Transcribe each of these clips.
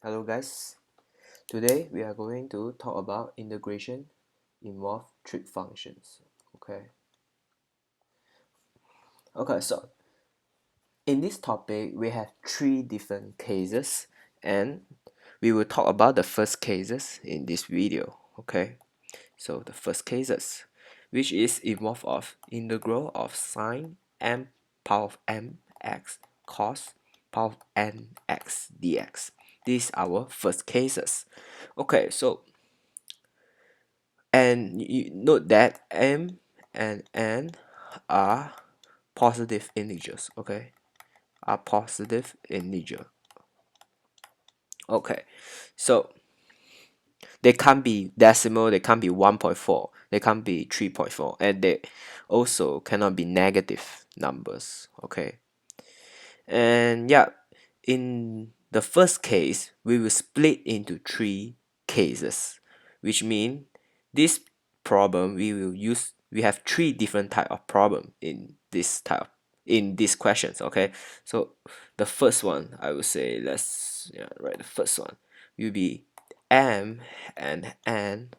Hello guys, today we are going to talk about integration involve trig functions. So in this topic we have three different cases and we will talk about the first cases in this video. So the first cases, which is involved of integral of sine m power of m x cos power of n x dx. These are our first cases. So and you note that m and n are positive integers. Are positive integer. So they can't be decimal, they can't be 1.4, they can't be 3.4, and they also cannot be negative numbers. And yeah, in the first case we will split into three cases, which mean this problem we have three different type of problem in these questions. So the first one, I would say, write the first one will be m and n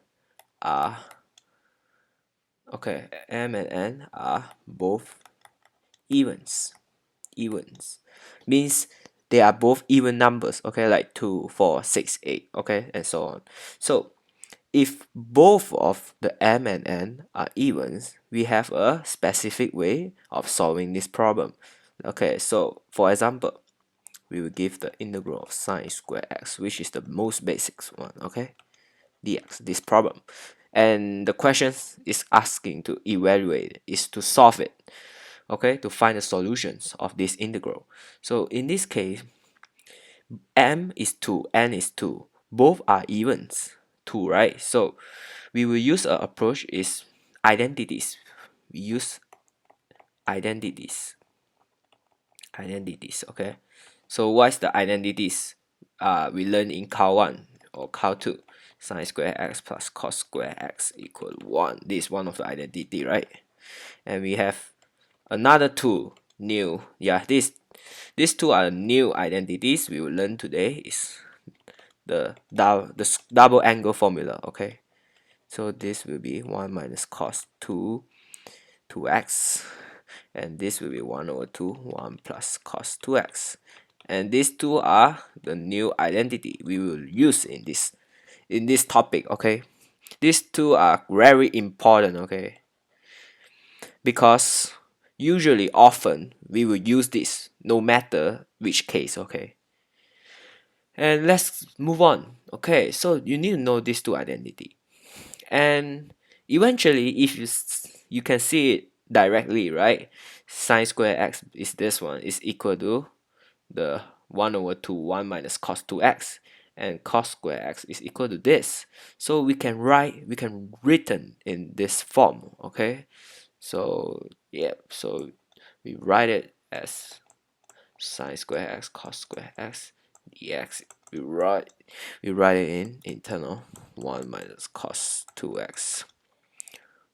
are m and n are both evens means they are both even numbers, like 2, 4, 6, 8, and so on. So if both of the m and n are evens, we have a specific way of solving this problem. So for example, we will give the integral of sine square x, which is the most basic one, dx, this problem. And the question is asking to evaluate is to solve it, to find the solutions of this integral. So in this case, m is 2, n is 2, both are evens, 2, right? So we will use a approach is identities. We use identities. So what's the identities we learn in cal 1 or cal 2? Sine square x plus cos square x equal 1. This is one of the identity, right? And we have another two new, these two are new identities we will learn today. Is the double angle formula. So this will be 1 minus cos 2x, and this will be 1 over 2 1 plus cos 2x, and these two are the new identity we will use in this topic. These two are very important, because usually often we will use this no matter which case. And let's move on. So you need to know these two identity, and eventually if you can see it directly, right? Sine square x is this one, is equal to the 1 over 2 1 minus cos 2x, and cos square x is equal to this. So we can written in this form. So yeah, so we write it as sine square x cos square x dx. We write it in internal 1 minus cos 2x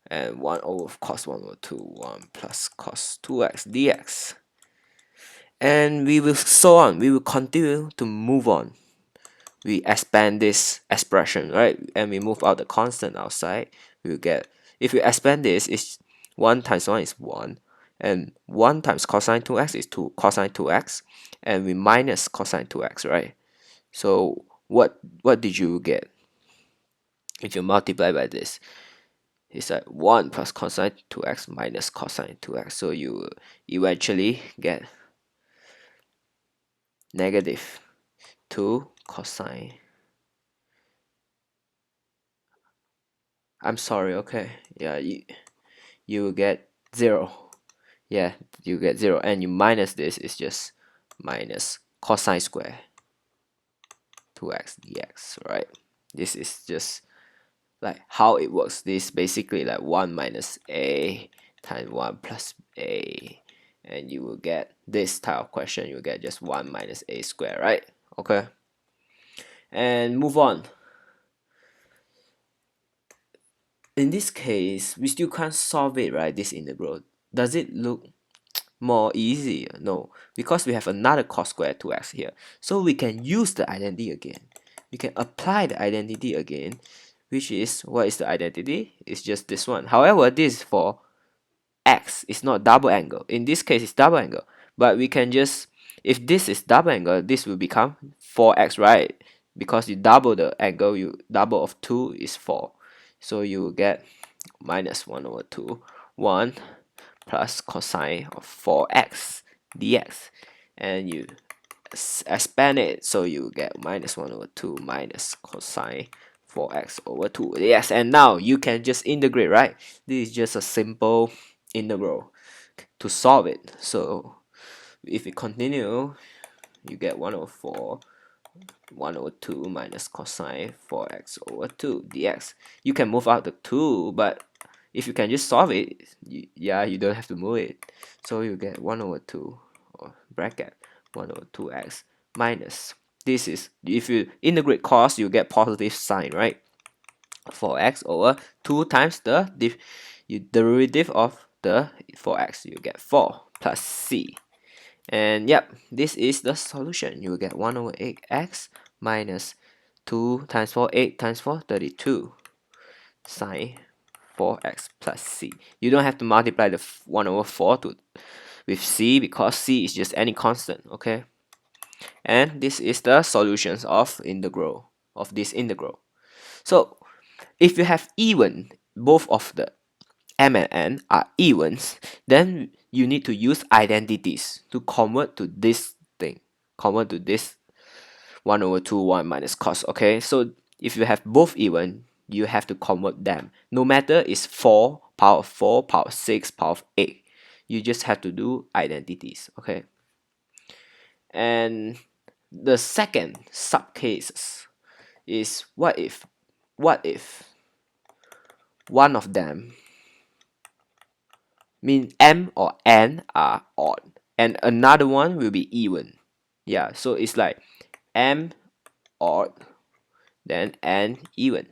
and 1 over cos 1 over 2 1 plus cos 2x dx. And we will so on, we will continue to move on. We expand this expression, right? And we move out the constant outside. We will get, if we expand this, is 1 times 1 is 1, and 1 times cosine 2x is 2 cosine 2x, and we minus cosine 2x, right? So what did you get if you multiply by this? It's like 1 plus cosine 2x minus cosine 2x. So you eventually get negative 2 cosine. I'm sorry, yeah, you will get 0. Yeah, you get 0, and you minus this is just minus cosine square 2x dx, right? This is just like how it works. This basically like 1 minus a times 1 plus a, and you will get this type of question. You will get just 1 minus a square, right? And move on. In this case, we still can't solve it, right? This integral, does it look more easier? No, because we have another cos square 2x here. So we can use the identity again. We can apply the identity again, which is, what is the identity? It's just this one. However, this is for x, it's not double angle. In this case, it's double angle. But we can just, if this is double angle, this will become 4x, right? Because you double the angle, you double of 2 is 4. So you will get minus 1 over 2, 1 plus cosine of 4x dx. And you expand it, so you get minus 1 over 2 minus cosine 4x over 2. Yes, and now you can just integrate, right? This is just a simple integral to solve it. So if we continue, you get 1 over 4 1 over 2 minus cosine 4x over 2 dx. You can move out the 2, but if you can just solve it, you don't have to move it. So you get 1 over 2, or bracket 1 over 2x minus, this is, if you integrate cos, you get positive sign, right? 4x over 2 times the derivative of the 4x, you get 4 plus c. And yep, this is the solution. You will get 1 over 8x minus 2 times 4, 8 times 4, 32 sine 4x plus c. You don't have to multiply the 1 over 4 with c, because c is just any constant, okay? And this is the solutions of this integral. So if you have even, both of the m and n are evens, then you need to use identities to convert to this thing, convert to this 1 over 2 1 minus cos. Okay, so if you have both even, you have to convert them, no matter it's 4 power of 4 power of 6 power of 8, you just have to do identities. Okay, and the second subcases is, what if one of them, mean m or n, are odd and another one will be even. Yeah, so it's like m odd then n even,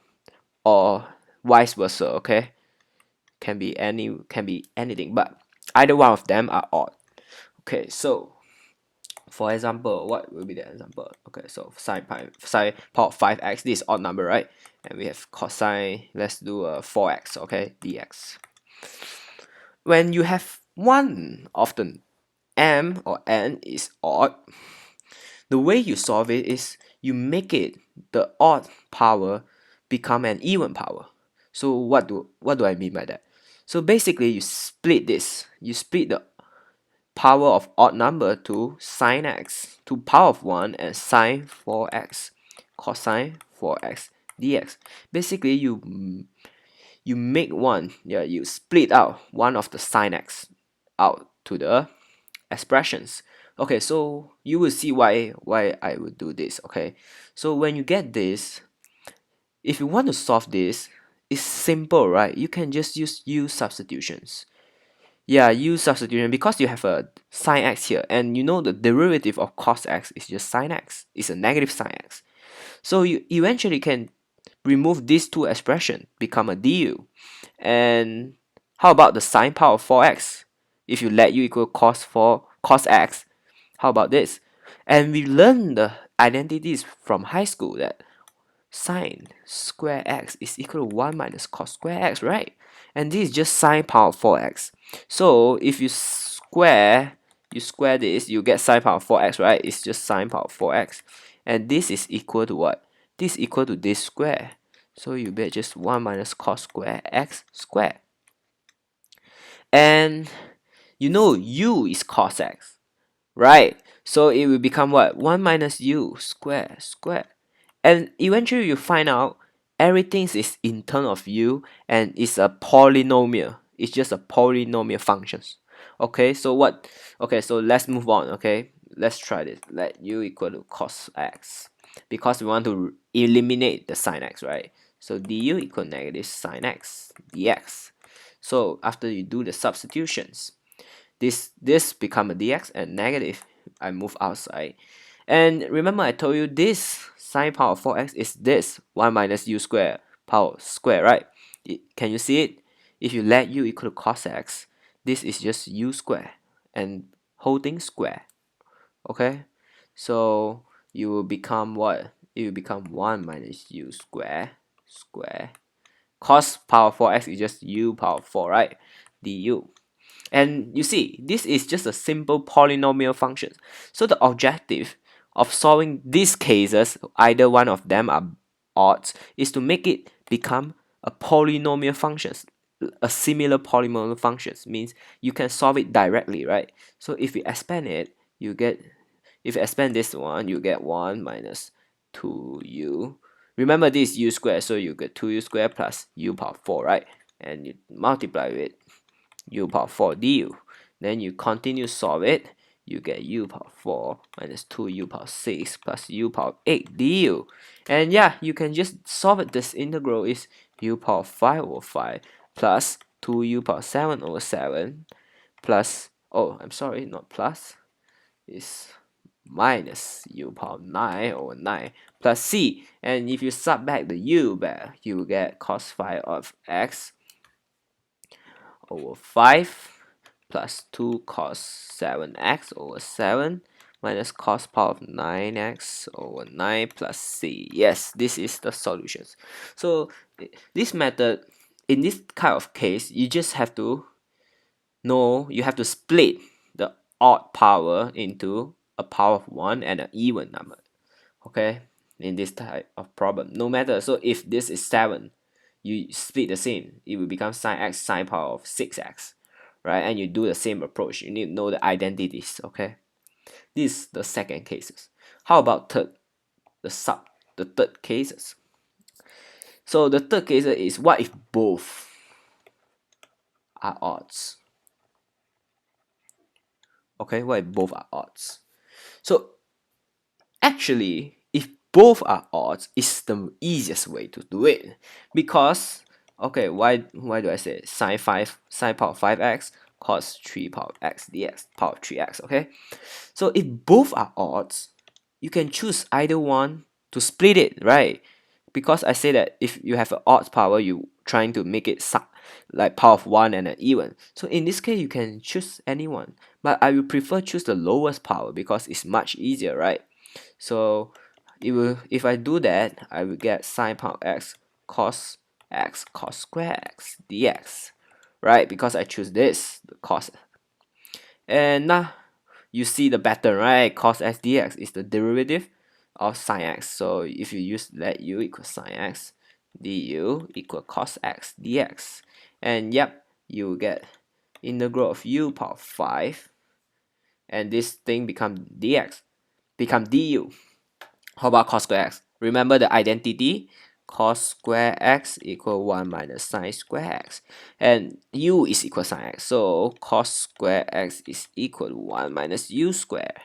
or vice versa. Okay, can be anything, but either one of them are odd. Okay, so for example, what will be the example? Okay, so sine power of 5x, this is odd number, right? And we have cosine, let's do a 4x, okay, dx. When you have one of the m or n is odd, the way you solve it is you make it, the odd power become an even power. So what do I mean by that? So basically you split this, you split the power of odd number to sine x to power of 1 and sine 4x cosine 4x dx. Basically you make one, you split out one of the sine x out to the expressions. Okay, so you will see why I would do this. Okay, so when you get this, if you want to solve this, it's simple, right? You can just use substitutions. Yeah, use substitution, because you have a sine x here, and you know the derivative of cos x is just sine x. It's a negative sine x. So you eventually can remove these two expressions, become a du. And how about the sine power of 4x? If you let u equal cos x, how about this? And we learned the identities from high school that sine square x is equal to 1 minus cos square x, right? And this is just sine power of 4x. So if you square this, you get sine power of 4x, right? It's just sine power of 4x. And this is equal to what? This is equal to this square. So you get just 1 minus cos square x squared. And you know u is cos x, right? So it will become what? 1 minus u square. And eventually you find out everything is in terms of u and it's a polynomial. It's just a polynomial functions. Okay, so what? Okay, so let's move on. Okay, let's try this. Let u equal to cos x, because we want to eliminate the sine x, right? So du equal negative sine x dx. So after you do the substitutions, this become a dx, and negative, I move outside. And remember I told you this sine power of 4x is this 1 minus u square power square, right? Can you see it? If you let u equal to cos x, this is just u square, and whole thing square. Okay, so you will become what? It will become 1 minus u square cos power 4x is just u power 4, right? Du. And you see, this is just a simple polynomial function. So the objective of solving these cases, either one of them are odds, is to make it become a polynomial function. A similar polynomial functions means you can solve it directly, right? So if you expand it, you get, if you expand this one, you get 1 minus 2u. Remember this is u squared, so you get 2u squared plus u power 4, right? And you multiply with u power 4 du. Then you continue solve it, you get u power 4 minus 2u power 6 plus u power 8 du. And yeah, you can just solve it. This integral is u power 5 over 5 plus 2u power 7 over 7 plus, oh, I'm sorry, not plus, is minus u power 9 over 9 plus c. And if you sub back the u back, you will get cos 5 of x over 5 plus 2 cos 7x over 7 minus cos power of 9x over 9 plus c. Yes, this is the solutions. So this method, in this kind of case, you just have to know, you have to split the odd power into a power of 1 and an even number. Okay, in this type of problem, no matter, so if this is 7, you split the same, it will become sine x sine power of 6x, right? And you do the same approach. You need to know the identities. Okay, this is the second cases. How about the third cases? So the third case is, what if both are odds? Okay, what if both are odds? So actually, if both are odds, it's the easiest way to do it, because okay, why do I say sine power 5x cos 3 power x dx power 3x? Okay, so if both are odds, you can choose either one to split it, right? Because I say that if you have an odd power, you trying to make it like power of 1 and an even. So in this case, you can choose anyone, but I will prefer choose the lowest power because it's much easier, right? So it will, if I do that, I will get sine power x cos square x dx, right? Because I choose this, the cos. And now you see the pattern, right? Cos x dx is the derivative of sine x. So if you use let u equal sine x, du equal cos x dx. And yep, you get integral of u power 5, and this thing become dx, become du. How about cos square x? Remember the identity? Cos square x equal 1 minus sine square x. And u is equal sine x. So cos square x is equal to 1 minus u square.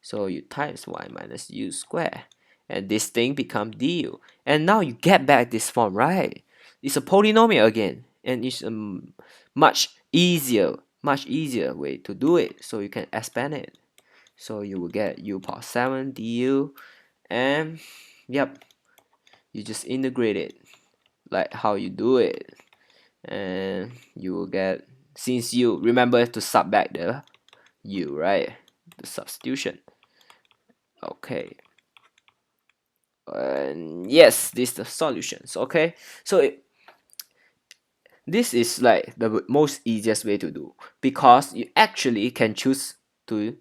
So you times 1 minus u square. And this thing become du. And now you get back this form, right? It's a polynomial again. And it's a much easier way to do it. So you can expand it. So you will get u power 7 du. And yep, you just integrate it like how you do it, and you will get, since you remember to sub back the u, right? The substitution. Okay, and yes, this is the solutions. Okay, so this is like the most easiest way to do, because you actually can choose to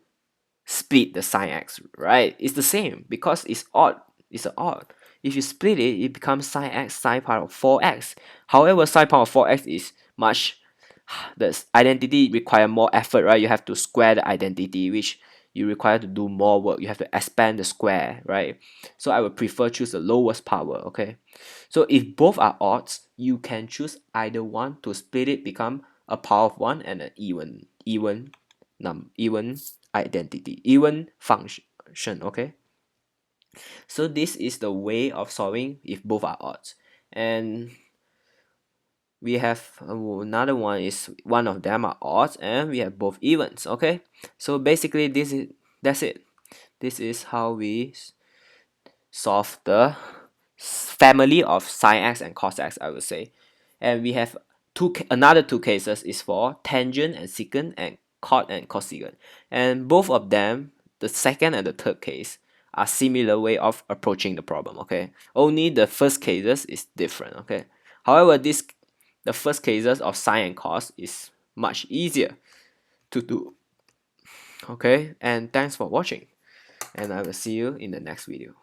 split the sine x, right? It's the same because it's odd. It's an odd. If you split it, it becomes sine x sine power of 4x. However, sine power of 4x is much, the identity require more effort, right? You have to square the identity, which you require to do more work. You have to expand the square, right? So I would prefer choose the lowest power. Okay, so if both are odds, you can choose either one to split it, become a power of 1 and an even identity, even function. Okay, so this is the way of solving if both are odds. And we have another one is one of them are odds and we have both evens. Okay, so basically that's it. This is how we solve the family of sine x and cos x, I would say. And we have another two cases is for tangent and secant and cot and cosecant. And both of them, the second and the third case, are similar way of approaching the problem, okay? Only the first cases is different, okay? However, the first cases of sine and cos is much easier to do, okay? And thanks for watching, and I will see you in the next video.